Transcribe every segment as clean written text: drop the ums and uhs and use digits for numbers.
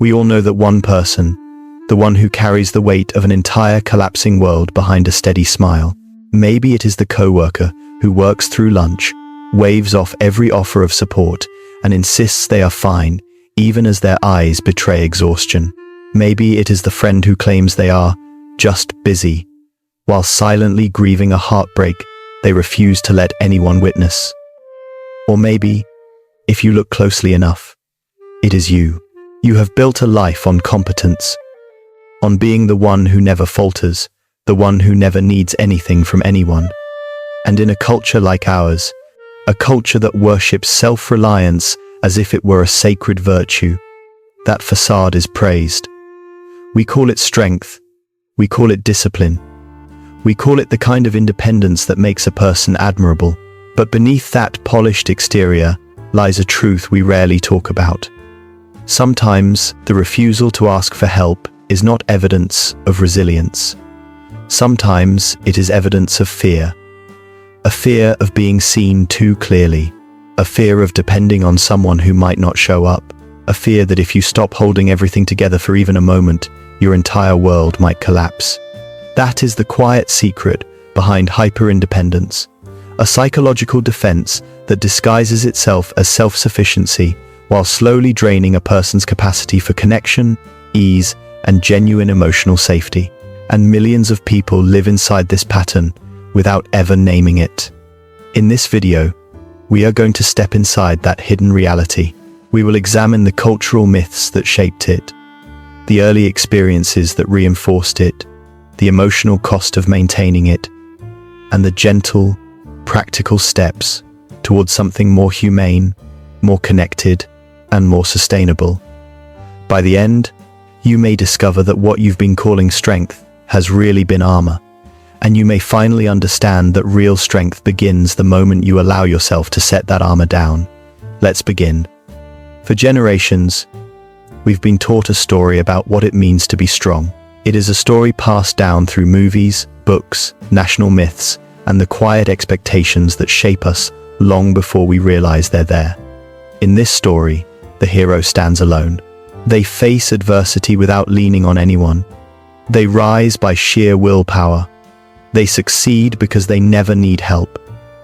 We all know that one person, the one who carries the weight of an entire collapsing world behind a steady smile. Maybe it is the coworker who works through lunch, waves off every offer of support, and insists they are fine, even as their eyes betray exhaustion. Maybe it is the friend who claims they are just busy, while silently grieving a heartbreak they refuse to let anyone witness. Or maybe, if you look closely enough, it is you. You have built a life on competence, on being the one who never falters, the one who never needs anything from anyone. And in a culture like ours, a culture that worships self-reliance as if it were a sacred virtue, that facade is praised. We call it strength. We call it discipline. We call it the kind of independence that makes a person admirable. But beneath that polished exterior lies a truth we rarely talk about. Sometimes the refusal to ask for help is not evidence of resilience. Sometimes it is evidence of fear. A fear of being seen too clearly. A fear of depending on someone who might not show up. A fear that if you stop holding everything together for even a moment, your entire world might collapse. That is the quiet secret behind hyper-independence. A psychological defense that disguises itself as self-sufficiency while slowly draining a person's capacity for connection, ease, and genuine emotional safety. And millions of people live inside this pattern without ever naming it. In this video, we are going to step inside that hidden reality. We will examine the cultural myths that shaped it, the early experiences that reinforced it, the emotional cost of maintaining it, and the gentle, practical steps towards something more humane, more connected, and more sustainable. By the end, you may discover that what you've been calling strength has really been armor, and you may finally understand that real strength begins the moment you allow yourself to set that armor down. Let's begin. For generations, we've been taught a story about what it means to be strong. It is a story passed down through movies, books, national myths, and the quiet expectations that shape us long before we realize they're there. In this story, the hero stands alone. They face adversity without leaning on anyone. They rise by sheer willpower. They succeed because they never need help.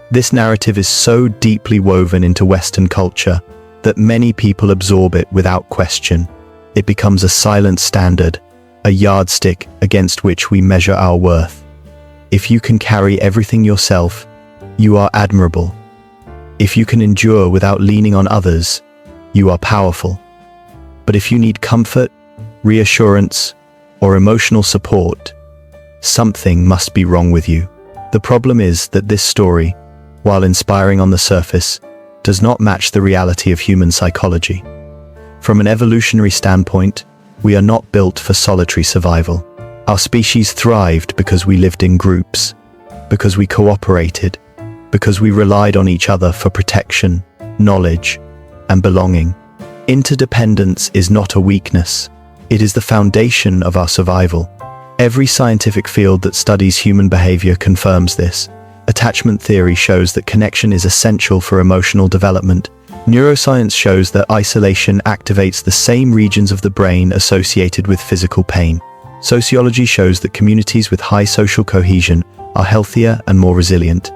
This narrative is so deeply woven into Western culture that many people absorb it without question. It becomes a silent standard, a yardstick against which we measure our worth. If you can carry everything yourself, you are admirable. If you can endure without leaning on others, you are powerful. But if you need comfort, reassurance, or emotional support, something must be wrong with you. The problem is that this story, while inspiring on the surface, does not match the reality of human psychology. From an evolutionary standpoint, we are not built for solitary survival. Our species thrived because we lived in groups, because we cooperated, because we relied on each other for protection, knowledge, and belonging. Interdependence is not a weakness. It is the foundation of our survival. Every scientific field that studies human behavior confirms this. Attachment theory shows that connection is essential for emotional development. Neuroscience shows that isolation activates the same regions of the brain associated with physical pain. Sociology shows that communities with high social cohesion are healthier and more resilient.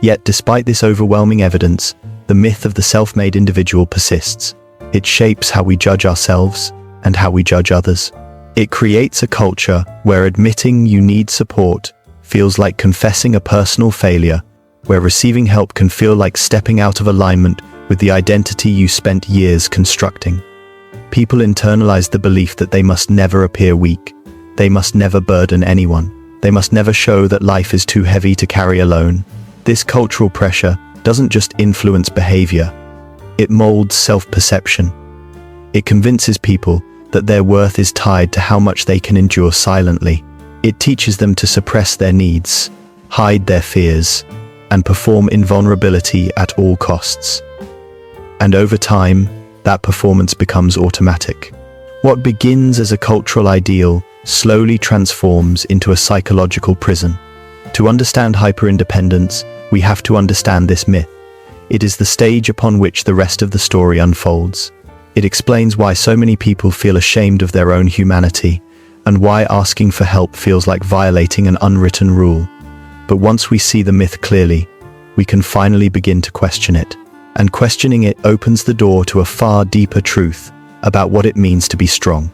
Yet, despite this overwhelming evidence, the myth of the self-made individual persists. It shapes how we judge ourselves and how we judge others. It creates a culture where admitting you need support feels like confessing a personal failure, where receiving help can feel like stepping out of alignment with the identity you spent years constructing. People internalize the belief that they must never appear weak. They must never burden anyone. They must never show that life is too heavy to carry alone. This cultural pressure doesn't just influence behavior. It molds self-perception. It convinces people that their worth is tied to how much they can endure silently. It teaches them to suppress their needs, hide their fears, and perform invulnerability at all costs. And over time, that performance becomes automatic. What begins as a cultural ideal slowly transforms into a psychological prison. To understand hyperindependence, we have to understand this myth. It is the stage upon which the rest of the story unfolds. It explains why so many people feel ashamed of their own humanity, and why asking for help feels like violating an unwritten rule. But once we see the myth clearly, we can finally begin to question it. And questioning it opens the door to a far deeper truth about what it means to be strong.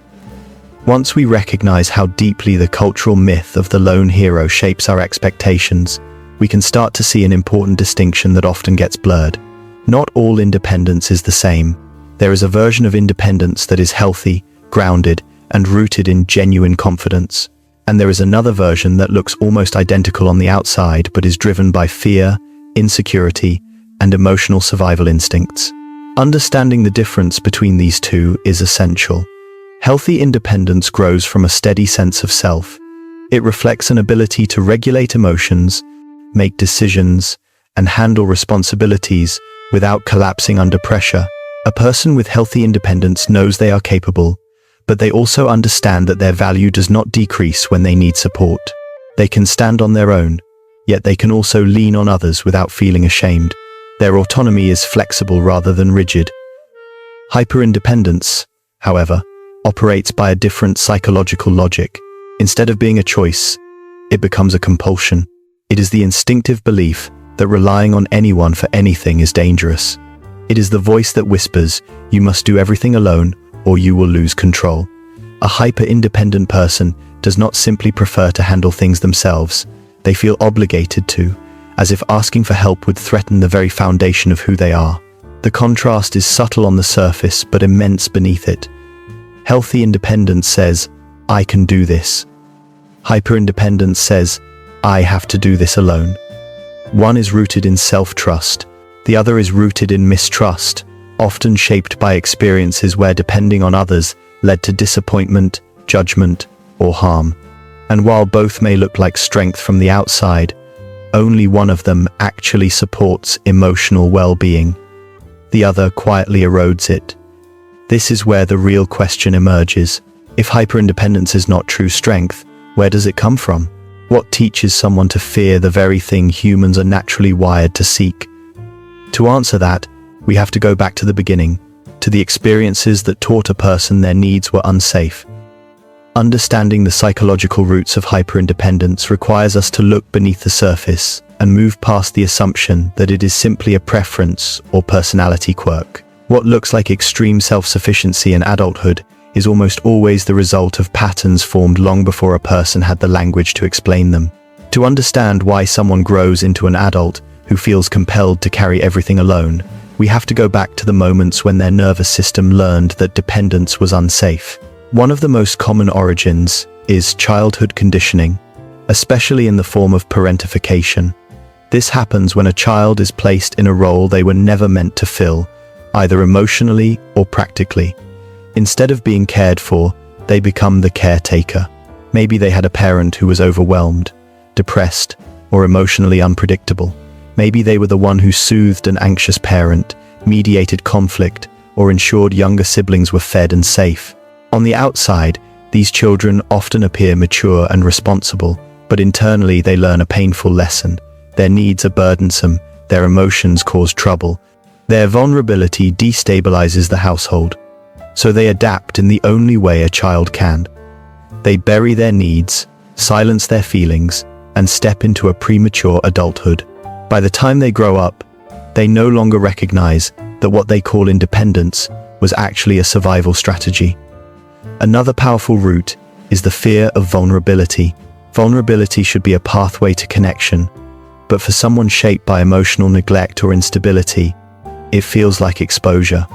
Once we recognize how deeply the cultural myth of the lone hero shapes our expectations, we can start to see an important distinction that often gets blurred. Not all independence is the same. There is a version of independence that is healthy, grounded, and rooted in genuine confidence. And there is another version that looks almost identical on the outside but is driven by fear, insecurity, and emotional survival instincts. Understanding the difference between these two is essential. Healthy independence grows from a steady sense of self. It reflects an ability to regulate emotions, make decisions, and handle responsibilities without collapsing under pressure. A person with healthy independence knows they are capable, but they also understand that their value does not decrease when they need support. They can stand on their own, yet they can also lean on others without feeling ashamed. Their autonomy is flexible rather than rigid. Hyperindependence, however, operates by a different psychological logic. Instead of being a choice, it becomes a compulsion. It is the instinctive belief that relying on anyone for anything is dangerous. It is the voice that whispers, "You must do everything alone, or you will lose control." A hyper-independent person does not simply prefer to handle things themselves. They feel obligated to, as if asking for help would threaten the very foundation of who they are. The contrast is subtle on the surface, but immense beneath it. Healthy independence says, "I can do this." Hyper-independence says, "I have to do this alone." One is rooted in self-trust. The other is rooted in mistrust, often shaped by experiences where depending on others led to disappointment, judgment, or harm. And while both may look like strength from the outside, only one of them actually supports emotional well-being. The other quietly erodes it. This is where the real question emerges. If hyperindependence is not true strength, where does it come from? What teaches someone to fear the very thing humans are naturally wired to seek? To answer that, we have to go back to the beginning, to the experiences that taught a person their needs were unsafe. Understanding the psychological roots of hyperindependence requires us to look beneath the surface and move past the assumption that it is simply a preference or personality quirk. What looks like extreme self-sufficiency in adulthood is almost always the result of patterns formed long before a person had the language to explain them. To understand why someone grows into an adult who feels compelled to carry everything alone, we have to go back to the moments when their nervous system learned that dependence was unsafe. One of the most common origins is childhood conditioning, especially in the form of parentification. This happens when a child is placed in a role they were never meant to fill, either emotionally or practically. Instead of being cared for, they become the caretaker. Maybe they had a parent who was overwhelmed, depressed, or emotionally unpredictable. Maybe they were the one who soothed an anxious parent, mediated conflict, or ensured younger siblings were fed and safe. On the outside, these children often appear mature and responsible, but internally they learn a painful lesson. Their needs are burdensome, their emotions cause trouble. Their vulnerability destabilizes the household, so they adapt in the only way a child can. They bury their needs, silence their feelings, and step into a premature adulthood. By the time they grow up, they no longer recognize that what they call independence was actually a survival strategy. Another powerful root is the fear of vulnerability. Vulnerability should be a pathway to connection, but for someone shaped by emotional neglect or instability, it feels like exposure.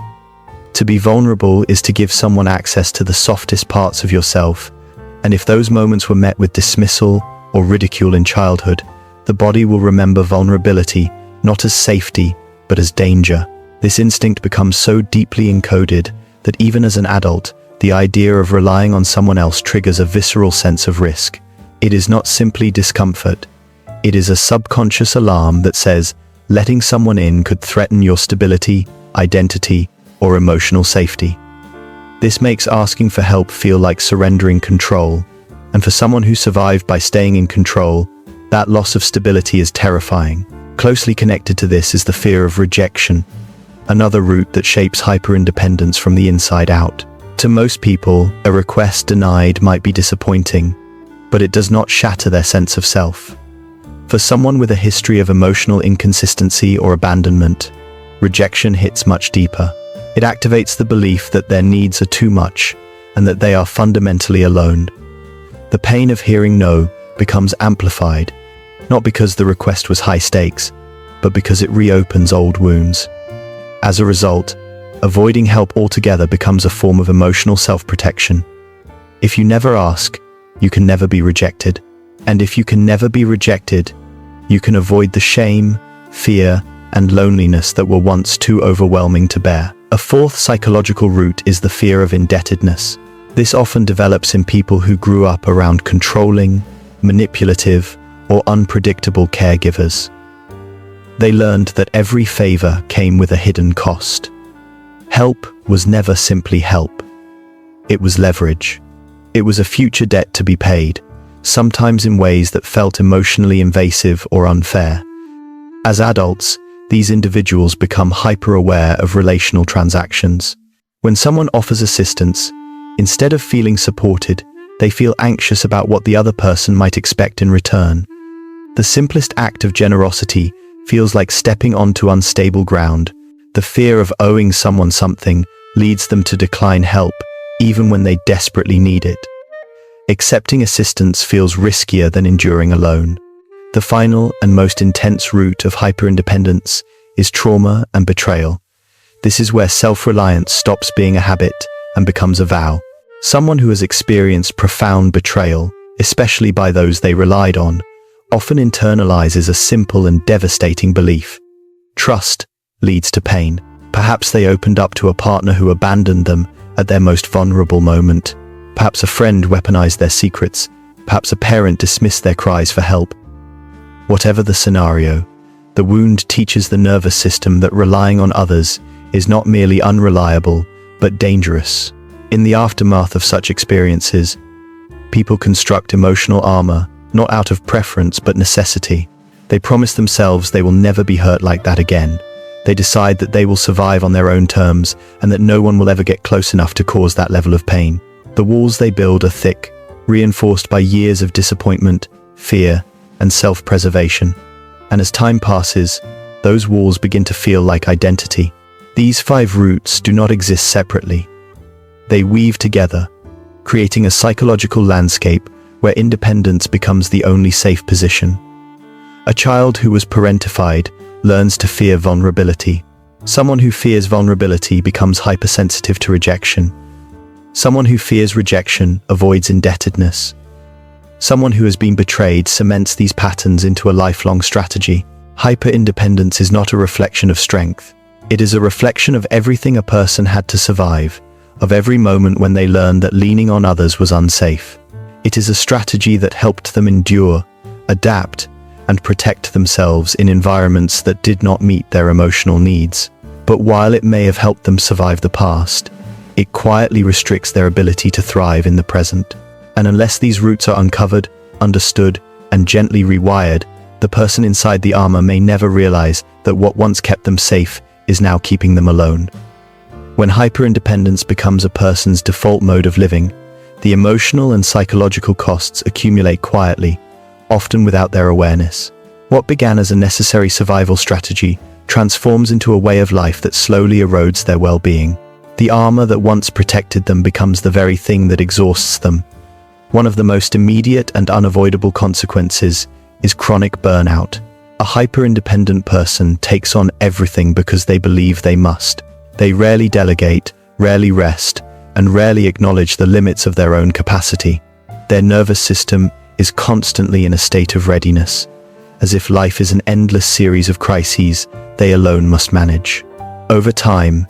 To be vulnerable is to give someone access to the softest parts of yourself, and if those moments were met with dismissal or ridicule in childhood, the body will remember vulnerability not as safety, but as danger. This instinct becomes so deeply encoded that even as an adult, the idea of relying on someone else triggers a visceral sense of risk. It is not simply discomfort. It is a subconscious alarm that says, letting someone in could threaten your stability, identity, or emotional safety. This makes asking for help feel like surrendering control, and for someone who survived by staying in control, that loss of stability is terrifying. Closely connected to this is the fear of rejection. another root that shapes hyperindependence from the inside out. To most people, a request denied might be disappointing, but it does not shatter their sense of self. For someone with a history of emotional inconsistency or abandonment, rejection hits much deeper. It activates the belief that their needs are too much and that they are fundamentally alone. The pain of hearing no becomes amplified, not because the request was high stakes, but because it reopens old wounds. As a result, avoiding help altogether becomes a form of emotional self-protection. If you never ask, you can never be rejected. And if you can never be rejected, you can avoid the shame, fear, and loneliness that were once too overwhelming to bear. A fourth psychological root is the fear of indebtedness. This often develops in people who grew up around controlling, manipulative, or unpredictable caregivers. They learned that every favor came with a hidden cost. Help was never simply help. It was leverage. It was a future debt to be paid, sometimes in ways that felt emotionally invasive or unfair. As adults, these individuals become hyper-aware of relational transactions. When someone offers assistance, instead of feeling supported, they feel anxious about what the other person might expect in return. The simplest act of generosity feels like stepping onto unstable ground. The fear of owing someone something leads them to decline help, even when they desperately need it. Accepting assistance feels riskier than enduring alone. The final and most intense root of hyperindependence is trauma and betrayal. This is where self-reliance stops being a habit and becomes a vow. Someone who has experienced profound betrayal, especially by those they relied on, often internalizes a simple and devastating belief. Trust leads to pain. Perhaps they opened up to a partner who abandoned them at their most vulnerable moment. Perhaps a friend weaponized their secrets. Perhaps a parent dismissed their cries for help. Whatever the scenario, the wound teaches the nervous system that relying on others is not merely unreliable, but dangerous. In the aftermath of such experiences, people construct emotional armor, not out of preference but necessity. They promise themselves they will never be hurt like that again. They decide that they will survive on their own terms and that no one will ever get close enough to cause that level of pain. The walls they build are thick, reinforced by years of disappointment, fear, and self-preservation. And as time passes, those walls begin to feel like identity. These 5 roots do not exist separately. They weave together, creating a psychological landscape where independence becomes the only safe position. A child who was parentified learns to fear vulnerability. Someone who fears vulnerability becomes hypersensitive to rejection. Someone who fears rejection avoids indebtedness. Someone who has been betrayed cements these patterns into a lifelong strategy. Hyperindependence is not a reflection of strength. It is a reflection of everything a person had to survive, of every moment when they learned that leaning on others was unsafe. It is a strategy that helped them endure, adapt, and protect themselves in environments that did not meet their emotional needs. But while it may have helped them survive the past, it quietly restricts their ability to thrive in the present. And unless these roots are uncovered, understood, and gently rewired, the person inside the armor may never realize that what once kept them safe is now keeping them alone. When hyperindependence becomes a person's default mode of living, the emotional and psychological costs accumulate quietly, often without their awareness. What began as a necessary survival strategy transforms into a way of life that slowly erodes their well-being. The armor that once protected them becomes the very thing that exhausts them. One of the most immediate and unavoidable consequences is chronic burnout. A hyper-independent person takes on everything because they believe they must. They rarely delegate, rarely rest, and rarely acknowledge the limits of their own capacity. Their nervous system is constantly in a state of readiness, as if life is an endless series of crises they alone must manage. Over time,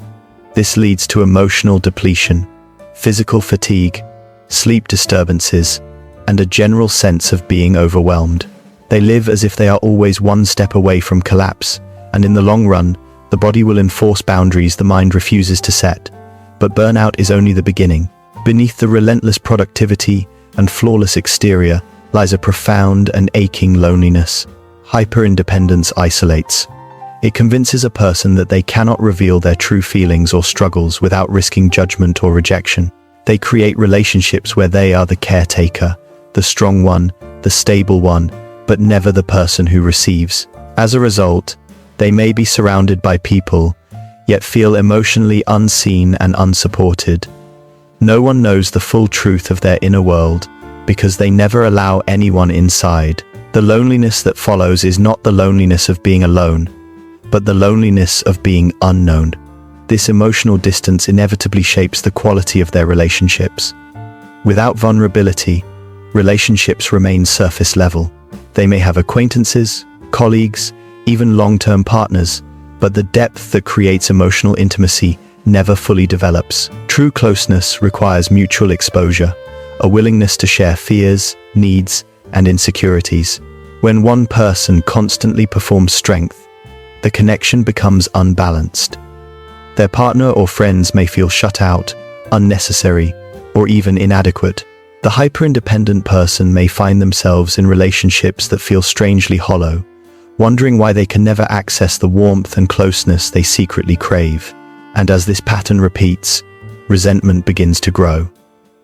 this leads to emotional depletion, physical fatigue, sleep disturbances, and a general sense of being overwhelmed. They live as if they are always one step away from collapse, and in the long run, the body will enforce boundaries the mind refuses to set. But burnout is only the beginning. Beneath the relentless productivity and flawless exterior lies a profound and aching loneliness. Hyperindependence isolates. It convinces a person that they cannot reveal their true feelings or struggles without risking judgment or rejection. They create relationships where they are the caretaker, the strong one, the stable one, but never the person who receives. As a result, they may be surrounded by people, yet feel emotionally unseen and unsupported. No one knows the full truth of their inner world because they never allow anyone inside. The loneliness that follows is not the loneliness of being alone, but the loneliness of being unknown. This emotional distance inevitably shapes the quality of their relationships. Without vulnerability, relationships remain surface level. They may have acquaintances, colleagues, even long-term partners, but the depth that creates emotional intimacy never fully develops. True closeness requires mutual exposure, a willingness to share fears, needs, and insecurities. When one person constantly performs strength, the connection becomes unbalanced. Their partner or friends may feel shut out, unnecessary, or even inadequate. The hyper-independent person may find themselves in relationships that feel strangely hollow, wondering why they can never access the warmth and closeness they secretly crave. And as this pattern repeats, resentment begins to grow.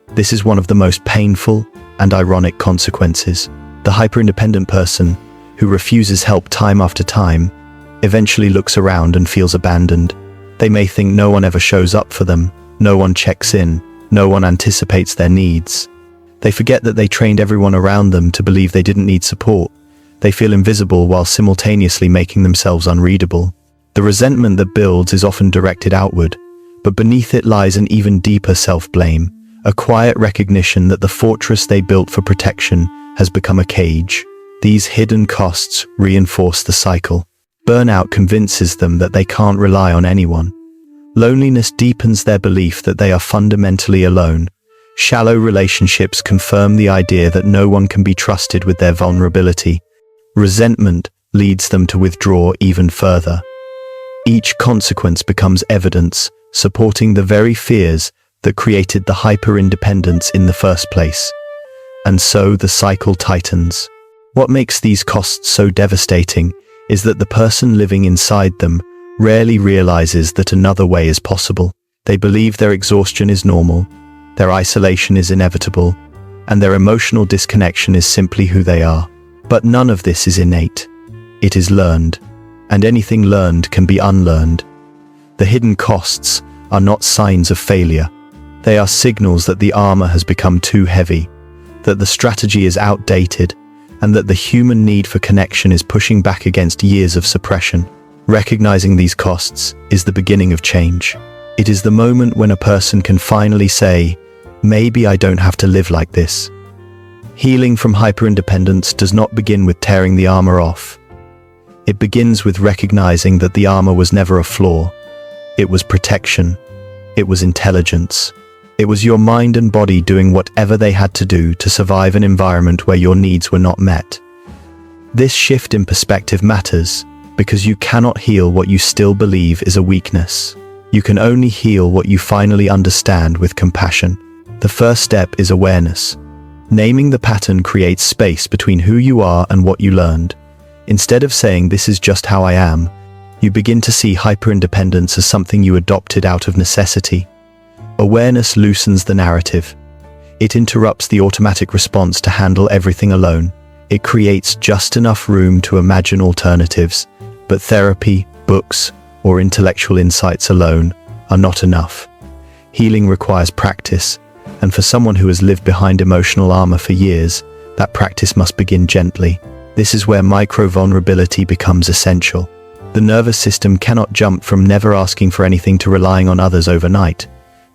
This is one of the most painful and ironic consequences. The hyper-independent person, who refuses help time after time, eventually looks around and feels abandoned. They may think no one ever shows up for them, no one checks in, no one anticipates their needs. They forget that they trained everyone around them to believe they didn't need support. They feel invisible while simultaneously making themselves unreadable. The resentment that builds is often directed outward, but beneath it lies an even deeper self-blame, a quiet recognition that the fortress they built for protection has become a cage. These hidden costs reinforce the cycle. Burnout convinces them that they can't rely on anyone. Loneliness deepens their belief that they are fundamentally alone. Shallow relationships confirm the idea that no one can be trusted with their vulnerability. Resentment leads them to withdraw even further. Each consequence becomes evidence, supporting the very fears that created the hyper-independence in the first place. And so the cycle tightens. What makes these costs so devastating is that the person living inside them rarely realizes that another way is possible. They believe their exhaustion is normal, their isolation is inevitable, and their emotional disconnection is simply who they are. But none of this is innate. It is learned, and anything learned can be unlearned. The hidden costs are not signs of failure. They are signals that the armor has become too heavy, that the strategy is outdated, and that the human need for connection is pushing back against years of suppression. Recognizing these costs is the beginning of change. It is the moment when a person can finally say, maybe I don't have to live like this. Healing from hyperindependence does not begin with tearing the armor off. It begins with recognizing that the armor was never a flaw. It was protection. It was intelligence. It was your mind and body doing whatever they had to do to survive an environment where your needs were not met. This shift in perspective matters because you cannot heal what you still believe is a weakness. You can only heal what you finally understand with compassion. The first step is awareness. Naming the pattern creates space between who you are and what you learned. Instead of saying, "This is just how I am," you begin to see hyperindependence as something you adopted out of necessity. Awareness loosens the narrative. It interrupts the automatic response to handle everything alone. It creates just enough room to imagine alternatives, but therapy, books, or intellectual insights alone are not enough. Healing requires practice, and for someone who has lived behind emotional armor for years, that practice must begin gently. This is where micro-vulnerability becomes essential. The nervous system cannot jump from never asking for anything to relying on others overnight.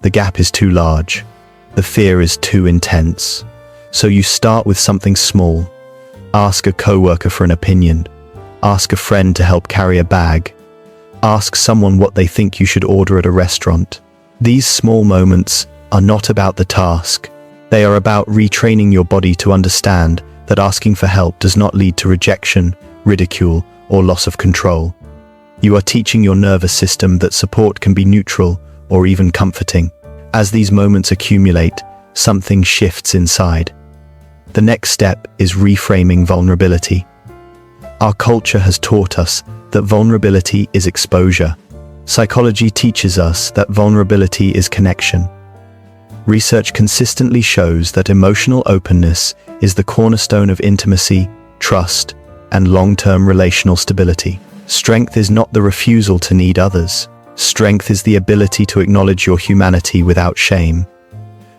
The gap is too large. The fear is too intense. So you start with something small. Ask a coworker for an opinion. Ask a friend to help carry a bag. Ask someone what they think you should order at a restaurant. These small moments are not about the task. They are about retraining your body to understand that asking for help does not lead to rejection, ridicule, or loss of control. You are teaching your nervous system that support can be neutral or even comforting. As these moments accumulate, something shifts inside. The next step is reframing vulnerability. Our culture has taught us that vulnerability is exposure. Psychology teaches us that vulnerability is connection. Research consistently shows that emotional openness is the cornerstone of intimacy, trust, and long-term relational stability. Strength is not the refusal to need others. Strength is the ability to acknowledge your humanity without shame.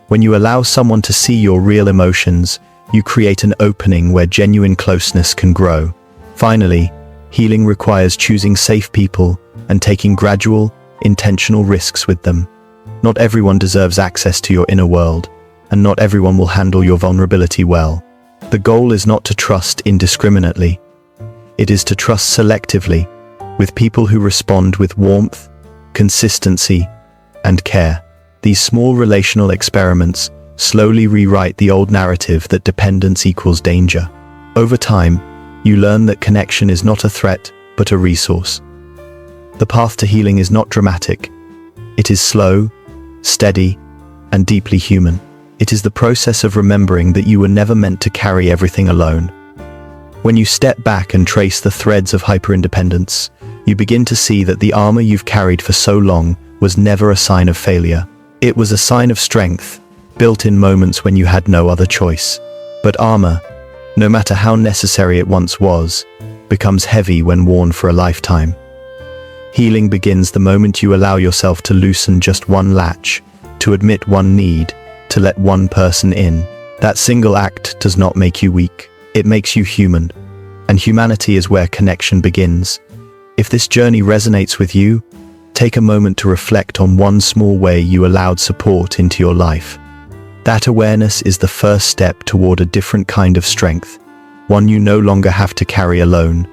When you allow someone to see your real emotions, you create an opening where genuine closeness can grow. Finally, healing requires choosing safe people and taking gradual, intentional risks with them. Not everyone deserves access to your inner world, and not everyone will handle your vulnerability well. The goal is not to trust indiscriminately. It is to trust selectively, with people who respond with warmth, consistency, and care. These small relational experiments slowly rewrite the old narrative that dependence equals danger. Over time, you learn that connection is not a threat, but a resource. The path to healing is not dramatic. It is slow, steady, and deeply human. It is the process of remembering that you were never meant to carry everything alone. When you step back and trace the threads of hyperindependence, you begin to see that the armor you've carried for so long was never a sign of failure. It was a sign of strength, built in moments when you had no other choice. But armor, no matter how necessary it once was, becomes heavy when worn for a lifetime. Healing begins the moment you allow yourself to loosen just one latch, to admit one need, to let one person in. That single act does not make you weak. It makes you human. And humanity is where connection begins. If this journey resonates with you, take a moment to reflect on one small way you allowed support into your life. That awareness is the first step toward a different kind of strength, one you no longer have to carry alone.